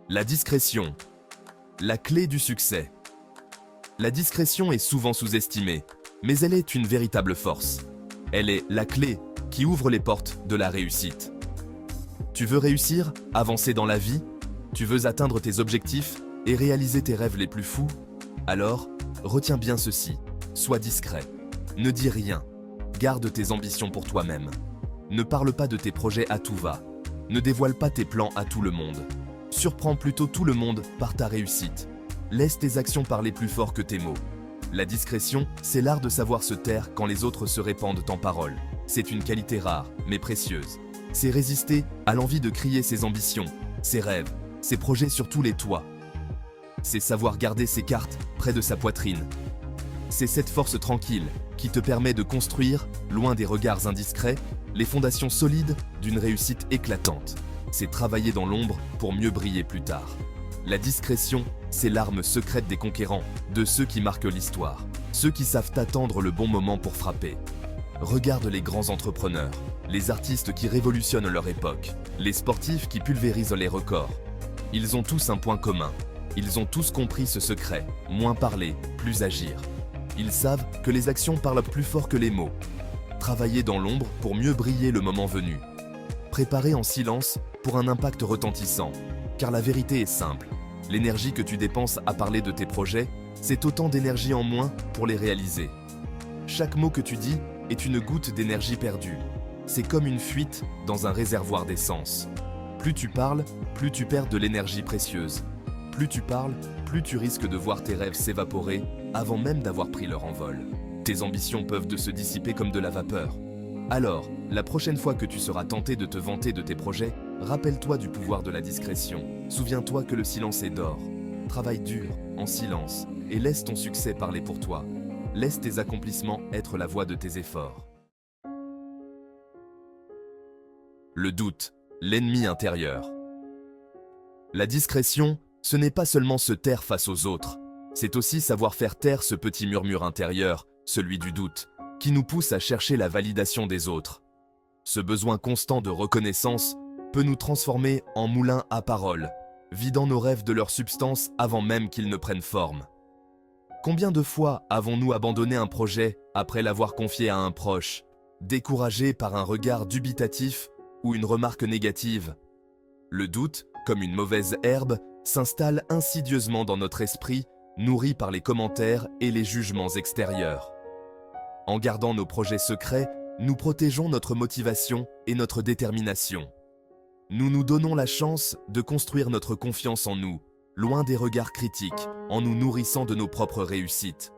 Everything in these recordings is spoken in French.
La discrétion, la clé du succès. La discrétion est souvent sous-estimée, mais elle est une véritable force. Elle est la clé qui ouvre les portes de la réussite. Tu veux réussir, avancer dans la vie? Tu veux atteindre tes objectifs et réaliser tes rêves les plus fous? Alors, retiens bien ceci, sois discret. Ne dis rien, garde tes ambitions pour toi-même. Ne parle pas de tes projets à tout va. Ne dévoile pas tes plans à tout le monde. Surprends plutôt tout le monde par ta réussite. Laisse tes actions parler plus fort que tes mots. La discrétion, c'est l'art de savoir se taire quand les autres se répandent en paroles. C'est une qualité rare, mais précieuse. C'est résister à l'envie de crier ses ambitions, ses rêves, ses projets sur tous les toits. C'est savoir garder ses cartes près de sa poitrine. C'est cette force tranquille qui te permet de construire, loin des regards indiscrets, les fondations solides d'une réussite éclatante. C'est travailler dans l'ombre pour mieux briller plus tard. La discrétion, c'est l'arme secrète des conquérants, de ceux qui marquent l'histoire, ceux qui savent attendre le bon moment pour frapper. Regarde les grands entrepreneurs, les artistes qui révolutionnent leur époque, les sportifs qui pulvérisent les records. Ils ont tous un point commun. Ils ont tous compris ce secret, moins parler, plus agir. Ils savent que les actions parlent plus fort que les mots. Travailler dans l'ombre pour mieux briller le moment venu. Préparer en silence pour un impact retentissant. Car la vérité est simple. L'énergie que tu dépenses à parler de tes projets, c'est autant d'énergie en moins pour les réaliser. Chaque mot que tu dis est une goutte d'énergie perdue. C'est comme une fuite dans un réservoir d'essence. Plus tu parles, plus tu perds de l'énergie précieuse. Plus tu parles, plus tu risques de voir tes rêves s'évaporer avant même d'avoir pris leur envol. Tes ambitions peuvent se dissiper comme de la vapeur. Alors, la prochaine fois que tu seras tenté de te vanter de tes projets, rappelle-toi du pouvoir de la discrétion. Souviens-toi que le silence est d'or. Travaille dur, en silence, et laisse ton succès parler pour toi. Laisse tes accomplissements être la voix de tes efforts. Le doute, l'ennemi intérieur. La discrétion, ce n'est pas seulement se taire face aux autres, c'est aussi savoir faire taire ce petit murmure intérieur, celui du doute, qui nous pousse à chercher la validation des autres. Ce besoin constant de reconnaissance peut nous transformer en moulins à paroles, vidant nos rêves de leur substance avant même qu'ils ne prennent forme. Combien de fois avons-nous abandonné un projet après l'avoir confié à un proche, découragé par un regard dubitatif ou une remarque négative? Le doute, comme une mauvaise herbe, s'installe insidieusement dans notre esprit, nourri par les commentaires et les jugements extérieurs. En gardant nos projets secrets, nous protégeons notre motivation et notre détermination. Nous nous donnons la chance de construire notre confiance en nous, loin des regards critiques, en nous nourrissant de nos propres réussites.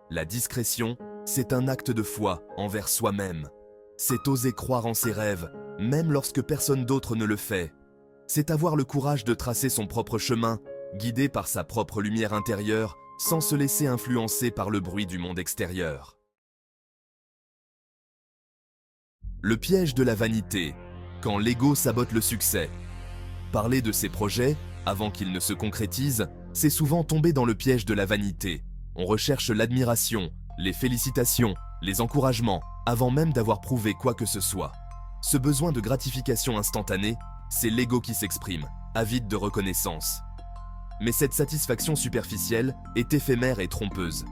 La discrétion, c'est un acte de foi envers soi-même. C'est oser croire en ses rêves, même lorsque personne d'autre ne le fait. C'est avoir le courage de tracer son propre chemin, guidé par sa propre lumière intérieure, sans se laisser influencer par le bruit du monde extérieur. Le piège de la vanité, quand l'ego sabote le succès. Parler de ses projets, avant qu'ils ne se concrétisent, c'est souvent tomber dans le piège de la vanité. On recherche l'admiration, les félicitations, les encouragements, avant même d'avoir prouvé quoi que ce soit. Ce besoin de gratification instantanée, c'est l'ego qui s'exprime, avide de reconnaissance. Mais cette satisfaction superficielle est éphémère et trompeuse.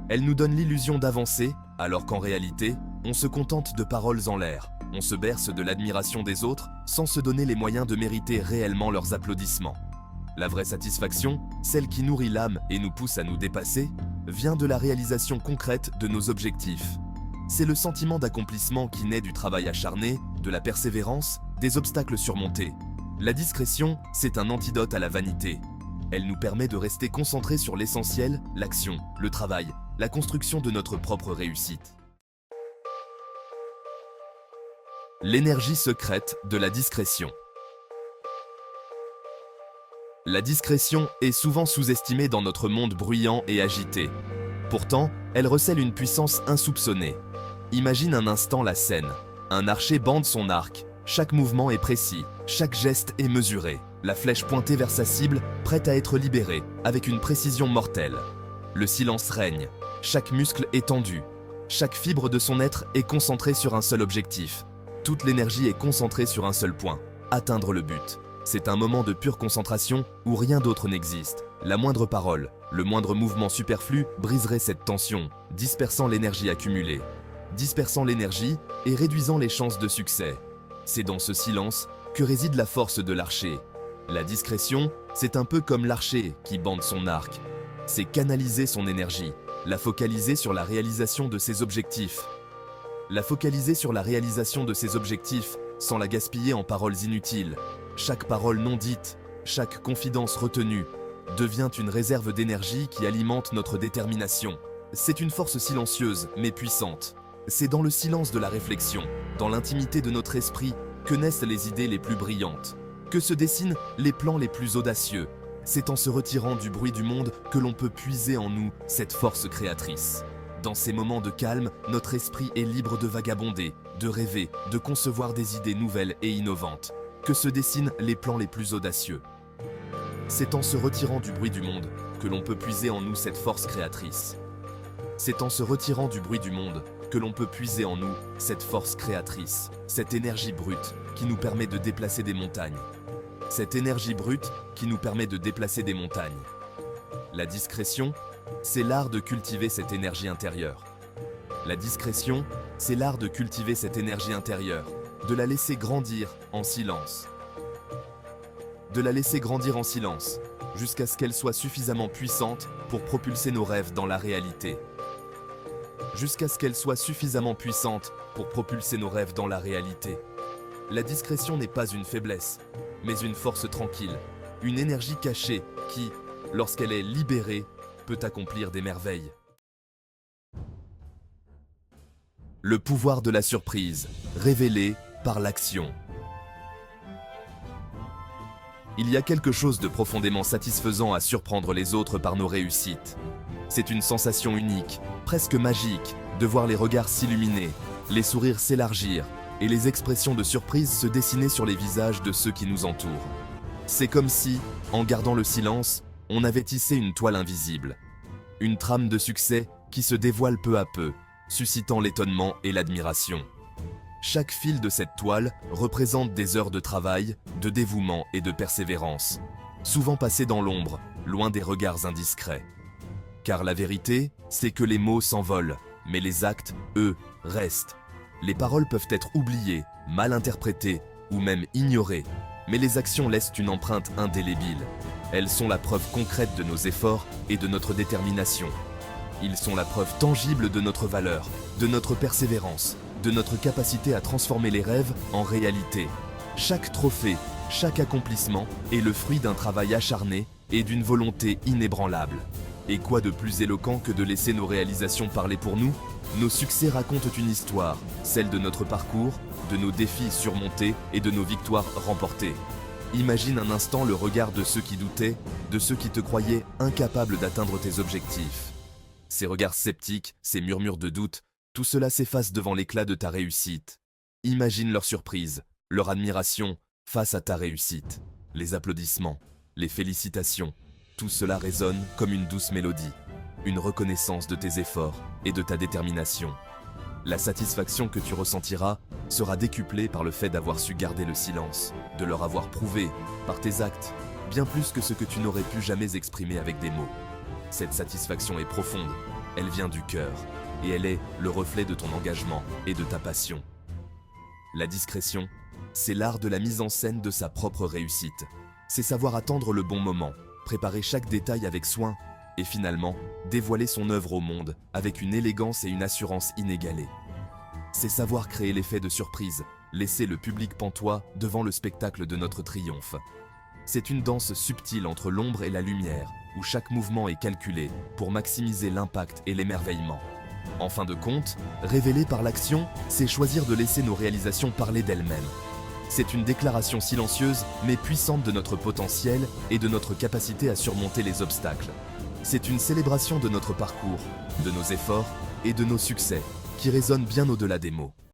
Elle nous donne l'illusion d'avancer, alors qu'en réalité, on se contente de paroles en l'air. On se berce de l'admiration des autres sans se donner les moyens de mériter réellement leurs applaudissements. La vraie satisfaction, celle qui nourrit l'âme et nous pousse à nous dépasser, vient de la réalisation concrète de nos objectifs. C'est le sentiment d'accomplissement qui naît du travail acharné, de la persévérance, des obstacles surmontés. La discrétion, c'est un antidote à la vanité. Elle nous permet de rester concentrés sur l'essentiel, l'action, le travail, la construction de notre propre réussite. L'énergie secrète de la discrétion. La discrétion est souvent sous-estimée dans notre monde bruyant et agité. Pourtant, elle recèle une puissance insoupçonnée. Imagine un instant la scène. Un archer bande son arc. Chaque mouvement est précis, chaque geste est mesuré. La flèche pointée vers sa cible, prête à être libérée, avec une précision mortelle. Le silence règne. Chaque muscle est tendu. Chaque fibre de son être est concentrée sur un seul objectif. Toute l'énergie est concentrée sur un seul point, atteindre le but. C'est un moment de pure concentration où rien d'autre n'existe. La moindre parole, le moindre mouvement superflu briserait cette tension, dispersant l'énergie accumulée. Dispersant l'énergie et réduisant les chances de succès. C'est dans ce silence que réside la force de l'archer. La discrétion, c'est un peu comme l'archer qui bande son arc. C'est canaliser son énergie, la focaliser sur la réalisation de ses objectifs. La focaliser sur la réalisation de ses objectifs sans la gaspiller en paroles inutiles. Chaque parole non dite, chaque confidence retenue, devient une réserve d'énergie qui alimente notre détermination. C'est une force silencieuse mais puissante. C'est dans le silence de la réflexion, dans l'intimité de notre esprit, que naissent les idées les plus brillantes, que se dessinent les plans les plus audacieux. C'est en se retirant du bruit du monde que l'on peut puiser en nous cette force créatrice. Dans ces moments de calme, notre esprit est libre de vagabonder, de rêver, de concevoir des idées nouvelles et innovantes, que se dessinent les plans les plus audacieux. C'est en se retirant du bruit du monde que l'on peut puiser en nous cette force créatrice. C'est en se retirant du bruit du monde que l'on peut puiser en nous cette force créatrice, cette énergie brute qui nous permet de déplacer des montagnes. Cette énergie brute qui nous permet de déplacer des montagnes. La discrétion, c'est l'art de cultiver cette énergie intérieure. La discrétion, c'est l'art de cultiver cette énergie intérieure, de la laisser grandir en silence. De la laisser grandir en silence, jusqu'à ce qu'elle soit suffisamment puissante pour propulser nos rêves dans la réalité. Jusqu'à ce qu'elle soit suffisamment puissante pour propulser nos rêves dans la réalité. La discrétion n'est pas une faiblesse, mais une force tranquille, une énergie cachée qui, lorsqu'elle est libérée, peut accomplir des merveilles. Le pouvoir de la surprise, révélé par l'action. Il y a quelque chose de profondément satisfaisant à surprendre les autres par nos réussites. C'est une sensation unique, presque magique, de voir les regards s'illuminer, les sourires s'élargir et les expressions de surprise se dessiner sur les visages de ceux qui nous entourent. C'est comme si, en gardant le silence, on avait tissé une toile invisible. Une trame de succès qui se dévoile peu à peu, suscitant l'étonnement et l'admiration. Chaque fil de cette toile représente des heures de travail, de dévouement et de persévérance, souvent passées dans l'ombre, loin des regards indiscrets. Car la vérité, c'est que les mots s'envolent, mais les actes, eux, restent. Les paroles peuvent être oubliées, mal interprétées ou même ignorées, mais les actions laissent une empreinte indélébile. Elles sont la preuve concrète de nos efforts et de notre détermination. Ils sont la preuve tangible de notre valeur, de notre persévérance, de notre capacité à transformer les rêves en réalité. Chaque trophée, chaque accomplissement est le fruit d'un travail acharné et d'une volonté inébranlable. Et quoi de plus éloquent que de laisser nos réalisations parler pour nous? Nos succès racontent une histoire, celle de notre parcours, de nos défis surmontés et de nos victoires remportées. Imagine un instant le regard de ceux qui doutaient, de ceux qui te croyaient incapable d'atteindre tes objectifs. Ces regards sceptiques, ces murmures de doute, tout cela s'efface devant l'éclat de ta réussite. Imagine leur surprise, leur admiration face à ta réussite. Les applaudissements, les félicitations, tout cela résonne comme une douce mélodie, une reconnaissance de tes efforts et de ta détermination. La satisfaction que tu ressentiras sera décuplée par le fait d'avoir su garder le silence, de leur avoir prouvé, par tes actes, bien plus que ce que tu n'aurais pu jamais exprimer avec des mots. Cette satisfaction est profonde, elle vient du cœur, et elle est le reflet de ton engagement et de ta passion. La discrétion, c'est l'art de la mise en scène de sa propre réussite. C'est savoir attendre le bon moment, préparer chaque détail avec soin, et finalement, dévoiler son œuvre au monde avec une élégance et une assurance inégalées. C'est savoir créer l'effet de surprise, laisser le public pantois devant le spectacle de notre triomphe. C'est une danse subtile entre l'ombre et la lumière, où chaque mouvement est calculé pour maximiser l'impact et l'émerveillement. En fin de compte, révéler par l'action, c'est choisir de laisser nos réalisations parler d'elles-mêmes. C'est une déclaration silencieuse mais puissante de notre potentiel et de notre capacité à surmonter les obstacles. C'est une célébration de notre parcours, de nos efforts et de nos succès, qui résonne bien au-delà des mots.